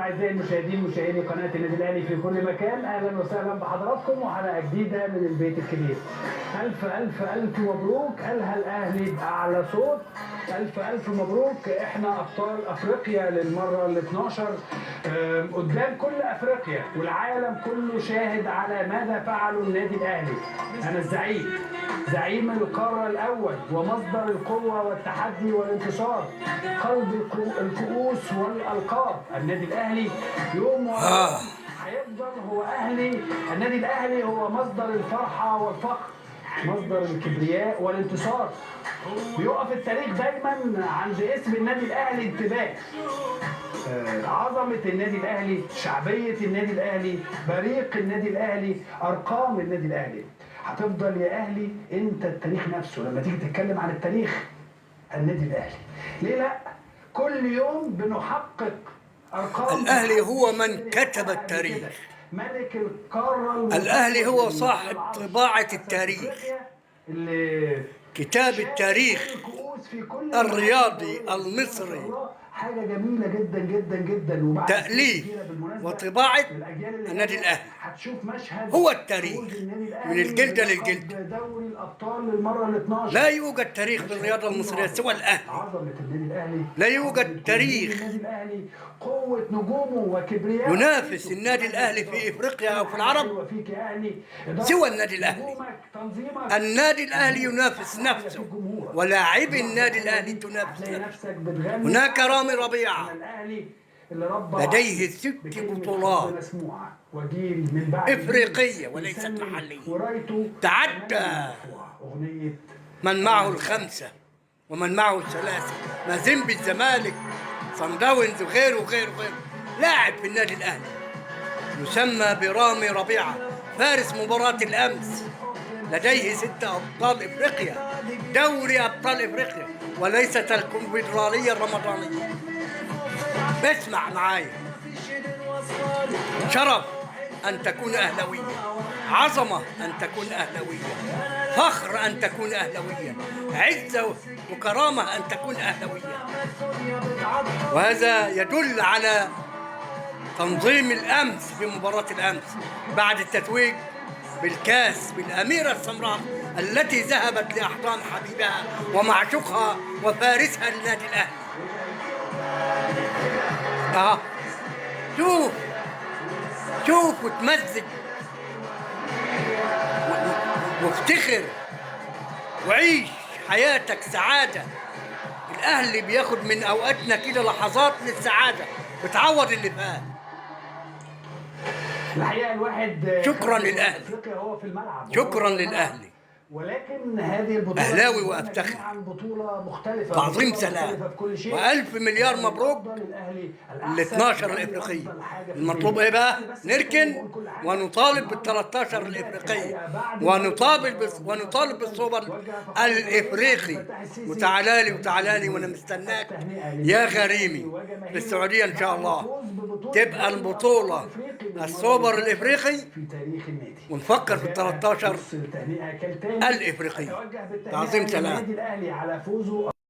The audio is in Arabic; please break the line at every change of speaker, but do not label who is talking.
أعزائي المشاهدين مشاهدي قناة النادي الأهلي في كل مكان، أهلا وسهلا بحضراتكم وحلقة جديدة من البيت الكبير. ألف ألف ألف مبروك، قالها الأهلي بأعلى صوت. ألف ألف مبروك، إحنا أبطال أفريقيا للمرة ال 12 قدام كل أفريقيا، والعالم كله شاهد على ماذا فعله النادي الأهلي. أنا الزعيم، زعيم القارة الأول ومصدر القوة والتحدي والانتصار، قلب الكؤوس والألقاب. النادي الأهلي يوم هيفضل هو أهلي. النادي الأهلي هو مصدر الفرحة والفخر، مصدر الكبرياء والانتصار. بيقف التاريخ دايما عند اسم النادي الأهلي انتباه. عظمة النادي الأهلي، شعبية النادي الأهلي، بريق النادي الأهلي، أرقام النادي الأهلي. هتفضل يا أهلي أنت التاريخ نفسه. لما تيجي تتكلم عن التاريخ، النادي الأهلي. ليه لا؟ كل يوم بنحقق أرقام.
الأهلي هو من كتب التاريخ.
ملك القارة.
الأهلي هو صاحب طباعة التاريخ، كتاب التاريخ الرياضي المصري،
حاجة جميلة جدا جدا جدا.
تأليف وطباعة النادي الأهلي
هتشوف مشهد
هو التاريخ من الجلدة للجلدة.
دوري الأبطال للمرة ال 12.
لا يوجد تاريخ بالرياضة المصرية سوى الأهلي.
عظمة النادي الأهلي،
لا يوجد تاريخ
النادي الأهلي، قوة نجومه وكبرياء
ينافس النادي الأهلي في إفريقيا أو في العرب سوى النادي الأهلي. النادي الأهلي ينافس نفسه، ولاعبي النادي الأهلي تنافس نفسه. هناك رامي ربيعة لديه 6 بطولات إفريقية وليست محلية، تعدى من معه ال5 ومن معه ال3، مازيمبي، الزمالك، صن داونز وغيره وغيره وغيره. لاعب في النادي الأهلي يسمى برامي ربيعة، فارس مباراة الأمس. لديه 6 أبطال إفريقيا، دوري أبطال إفريقيا، وليست الكونفدرالية الرمضانية. اسمع معايا، شرف أن تكون أهلوية، عظمة أن تكون أهلوية، فخر أن تكون أهلوية، عزة وكرامة أن تكون أهلوية. وهذا يدل على تنظيم الأمس في مباراة الأمس بعد التتويج بالكاس بالأميرة السمراء التي ذهبت لأحضان حبيبها ومعشوقها وفارسها للنادي الأهلي. شوف وتمزج وافتخر وعيش حياتك سعادة. الأهلي بياخد من أوقاتنا كده لحظات للسعادة بتعوض اللي فات.
الحقيقة الواحد
شكرا للأهلي،
هو في الملعب.
شكرا للأهلي،
ولكن هذه البطولة
أهلاوي وأفتخر،
بطولة مختلفة،
تعظيم سلام، وألف مليار مبروك ال 12 الإفريقية. المطلوب إيه بقى؟ نركن ونطالب بال 13 الإفريقية، ونطالب بالسوبر الإفريقي. وتعالى لي وأنا مستناك يا غريمي في السعودية إن شاء الله. تبقى البطولة السوبر الافريقي
في تاريخ النادي.
ونفكر في ال 13
التهنئه كالتالي.
الافريقي. تعظيم سلام.
النادي الاهلي على فوزه